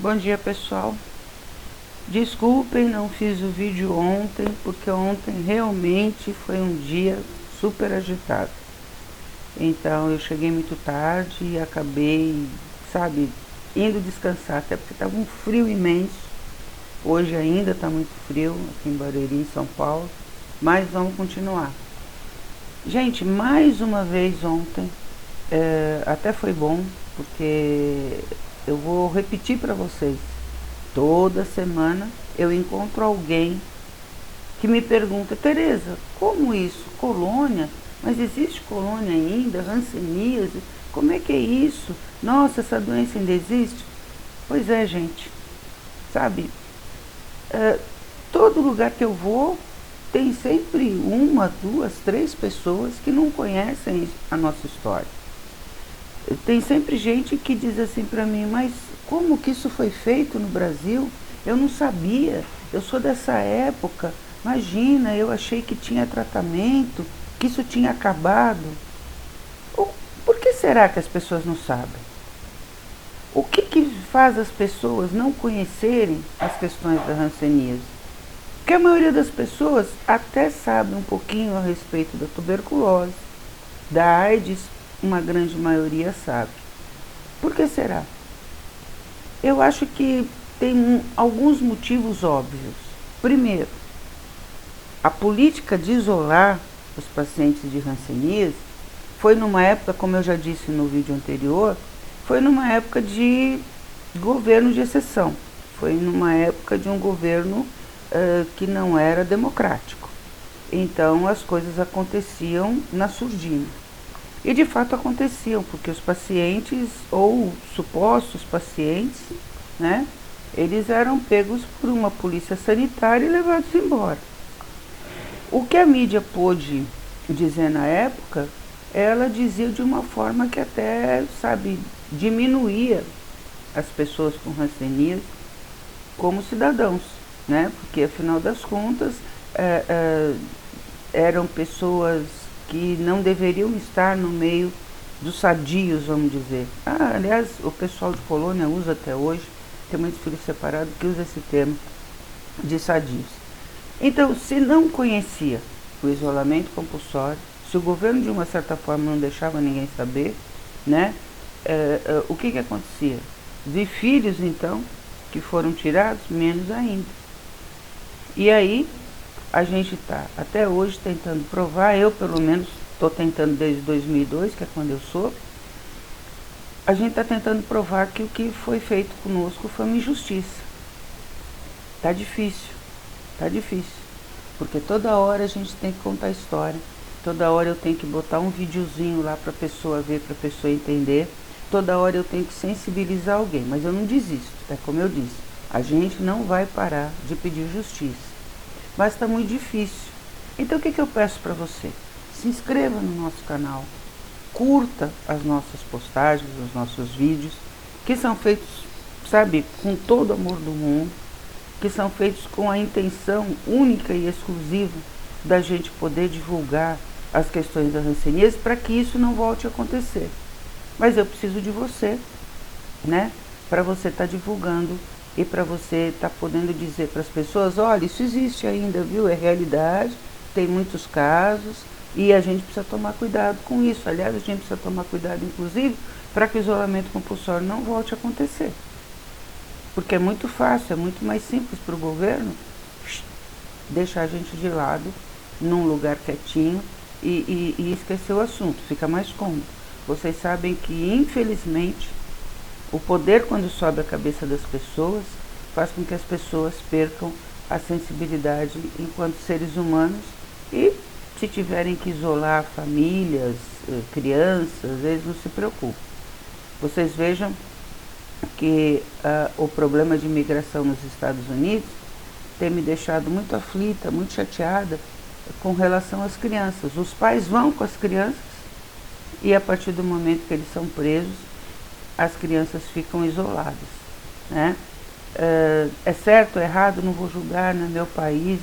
Bom dia, pessoal. Desculpem, não fiz o vídeo ontem, porque ontem realmente foi um dia super agitado. Então eu cheguei muito tarde e acabei, sabe, indo descansar, até porque estava um frio imenso. Hoje ainda está muito frio aqui em Barueri, em São Paulo, mas vamos continuar. Gente, mais uma vez ontem, até foi bom, porque eu vou repetir para vocês. Toda semana eu encontro alguém que me pergunta: Tereza, como isso? Colônia? Mas existe colônia ainda? Hanseníase? Como é que é isso? Nossa, essa doença ainda existe? Pois é, gente. Sabe, todo lugar que eu vou tem sempre uma, duas, três pessoas que não conhecem a nossa história. Tem sempre gente que diz assim para mim: mas como que isso foi feito no Brasil? Eu não sabia, eu sou dessa época. Imagina, eu achei que tinha tratamento, que isso tinha acabado. Por que será que as pessoas não sabem? O que faz as pessoas não conhecerem as questões da hanseníase? Porque a maioria das pessoas até sabe um pouquinho a respeito da tuberculose, da AIDS, uma grande maioria sabe. Por que será? Eu acho que tem alguns motivos óbvios. Primeiro, a política de isolar os pacientes de hanseníase foi numa época, como eu já disse no vídeo anterior, foi numa época de governo de exceção. Foi numa época de um governo que não era democrático. Então as coisas aconteciam na surdina. E de fato aconteciam, porque os pacientes, ou supostos pacientes, né, eles eram pegos por uma polícia sanitária e levados embora. O que a mídia pôde dizer na época, ela dizia de uma forma que até, sabe, diminuía as pessoas com hanseníase como cidadãos, né? Porque afinal das contas eram pessoas que não deveriam estar no meio dos sadios, vamos dizer. Aliás, o pessoal de Colônia usa até hoje, tem muitos filhos separados que usa esse termo de sadios. Então, se não conhecia o isolamento compulsório, se o governo de uma certa forma não deixava ninguém saber, né, o que acontecia? Vi filhos, então, que foram tirados, menos ainda. E aí, a gente está até hoje tentando provar, eu pelo menos estou tentando desde 2002, que é quando eu soube, a gente está tentando provar que o que foi feito conosco foi uma injustiça. Tá difícil, porque toda hora a gente tem que contar a história, toda hora eu tenho que botar um videozinho lá para a pessoa ver, para a pessoa entender, toda hora eu tenho que sensibilizar alguém, mas eu não desisto, é como eu disse, a gente não vai parar de pedir justiça. Mas está muito difícil. Então o que eu peço para você? Se inscreva no nosso canal, curta as nossas postagens, os nossos vídeos, que são feitos, sabe, com todo o amor do mundo, que são feitos com a intenção única e exclusiva da gente poder divulgar as questões da hanseníase para que isso não volte a acontecer. Mas eu preciso de você, né, para você estar divulgando e para você estar podendo dizer para as pessoas: olha, isso existe ainda, viu? É realidade, tem muitos casos e a gente precisa tomar cuidado com isso. Aliás, a gente precisa tomar cuidado, inclusive, para que o isolamento compulsório não volte a acontecer. Porque é muito fácil, é muito mais simples para o governo deixar a gente de lado, num lugar quietinho e esquecer o assunto, fica mais cômodo. Vocês sabem que, infelizmente, o poder, quando sobe a cabeça das pessoas, faz com que as pessoas percam a sensibilidade enquanto seres humanos e, se tiverem que isolar famílias, crianças, eles não se preocupam. Vocês vejam que o problema de imigração nos Estados Unidos tem me deixado muito aflita, muito chateada com relação às crianças. Os pais vão com as crianças e, a partir do momento que eles são presos, as crianças ficam isoladas, né? É certo ou errado, não vou julgar, no meu país,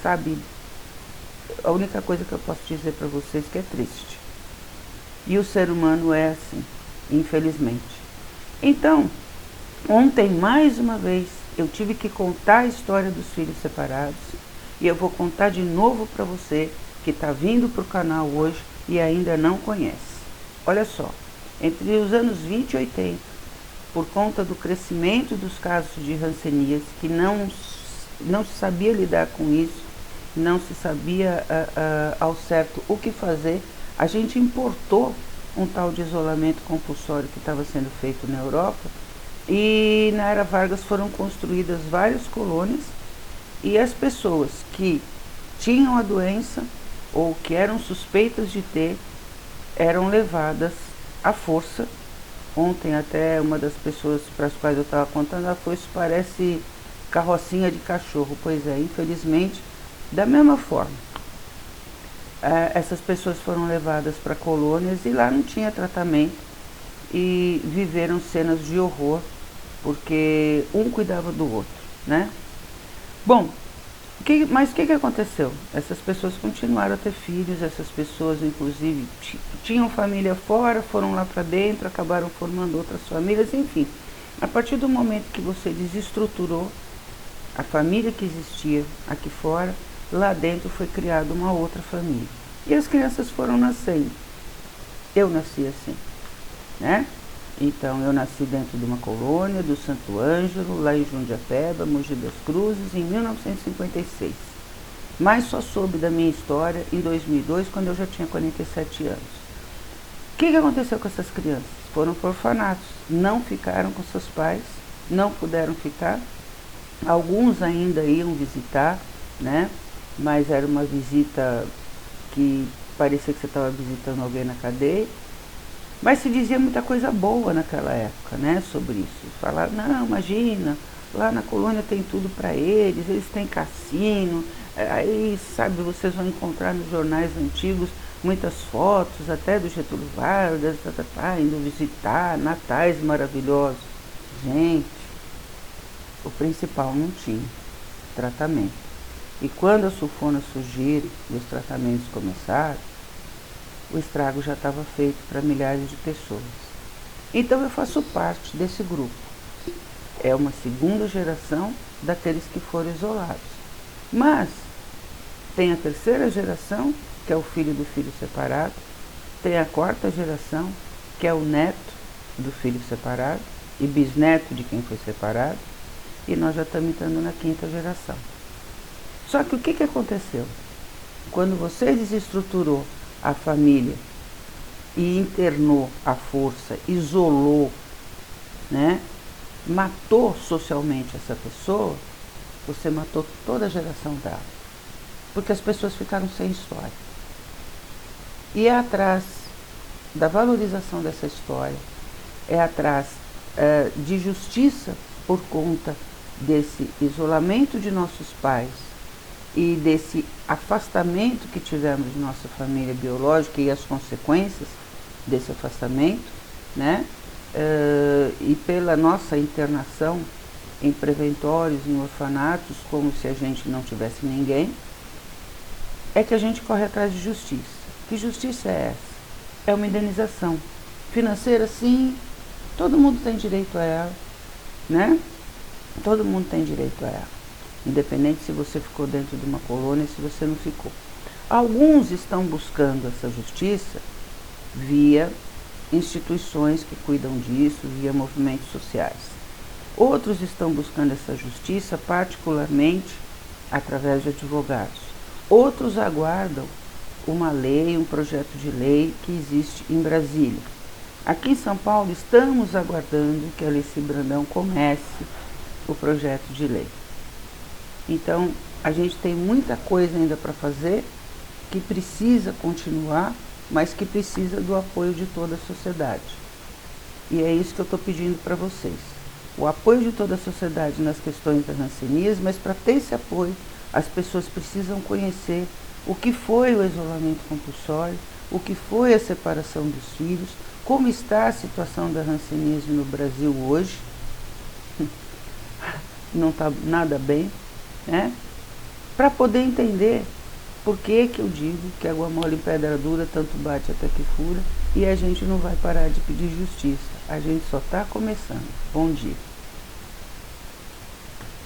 sabe, a única coisa que eu posso dizer para vocês é que é triste. E o ser humano é assim, infelizmente. Então, Ontem, mais uma vez, eu tive que contar a história dos filhos separados e eu vou contar de novo para você que está vindo para o canal hoje e ainda não conhece. Olha só, entre os anos 20 e 80, por conta do crescimento dos casos de hanseníase, que não se sabia lidar com isso, não se sabia ao certo o que fazer, a gente importou um tal de isolamento compulsório que estava sendo feito na Europa, e na era Vargas foram construídas várias colônias e as pessoas que tinham a doença ou que eram suspeitas de ter eram levadas à força. Ontem até uma das pessoas para as quais eu estava contando, ela falou, isso parece carrocinha de cachorro. Pois é, infelizmente, da mesma forma. Essas pessoas foram levadas para colônias e lá não tinha tratamento e viveram cenas de horror, porque um cuidava do outro, né? Bom, mas o que aconteceu? Essas pessoas continuaram a ter filhos, essas pessoas inclusive tinham família fora, foram lá para dentro, acabaram formando outras famílias, enfim. A partir do momento que você desestruturou a família que existia aqui fora, lá dentro foi criada uma outra família. E as crianças foram nascendo. Eu nasci assim, né? Então, eu nasci dentro de uma colônia do Santo Ângelo, lá em Jundiapeba, Mogi das Cruzes, em 1956. Mas só soube da minha história em 2002, quando eu já tinha 47 anos. O que aconteceu com essas crianças? Foram para orfanatos, não ficaram com seus pais, não puderam ficar. Alguns ainda iam visitar, né? Mas era uma visita que parecia que você estava visitando alguém na cadeia. Mas se dizia muita coisa boa naquela época, né, sobre isso. Falaram, não, imagina, lá na colônia tem tudo para eles têm cassino, aí, sabe, vocês vão encontrar nos jornais antigos muitas fotos, até do Getúlio Vargas, indo visitar, natais maravilhosos. Gente, o principal não tinha tratamento. E quando as sulfonas surgiram e os tratamentos começaram, o estrago já estava feito para milhares de pessoas. Então eu faço parte desse grupo. É uma segunda geração daqueles que foram isolados. Mas tem a terceira geração, que é o filho do filho separado, tem a quarta geração, que é o neto do filho separado e bisneto de quem foi separado, e nós já estamos entrando na quinta geração. Só que o que aconteceu? Quando você desestruturou a família e internou à força, isolou, né? Matou socialmente essa pessoa, você matou toda a geração dela. Porque as pessoas ficaram sem história. E é atrás da valorização dessa história, é atrás de justiça por conta desse isolamento de nossos pais e desse afastamento que tivemos de nossa família biológica e as consequências desse afastamento, né? E pela nossa internação em preventórios, em orfanatos, como se a gente não tivesse ninguém, é que a gente corre atrás de justiça. Que justiça é essa? É uma indenização financeira, sim, todo mundo tem direito a ela, né? Todo mundo tem direito a ela, independente se você ficou dentro de uma colônia, se você não ficou. Alguns estão buscando essa justiça via instituições que cuidam disso, via movimentos sociais. Outros estão buscando essa justiça particularmente através de advogados. Outros aguardam uma lei, um projeto de lei que existe em Brasília. Aqui em São Paulo estamos aguardando que a Alice Brandão comece o projeto de lei. Então, a gente tem muita coisa ainda para fazer, que precisa continuar, mas que precisa do apoio de toda a sociedade. E é isso que eu estou pedindo para vocês. O apoio de toda a sociedade nas questões da hanseníase, mas para ter esse apoio, as pessoas precisam conhecer o que foi o isolamento compulsório, o que foi a separação dos filhos, como está a situação da hanseníase no Brasil hoje. Não está nada bem, né? Para poder entender por que eu digo que água mole em pedra dura, tanto bate até que fura, e a gente não vai parar de pedir justiça. A gente só está começando. Bom dia.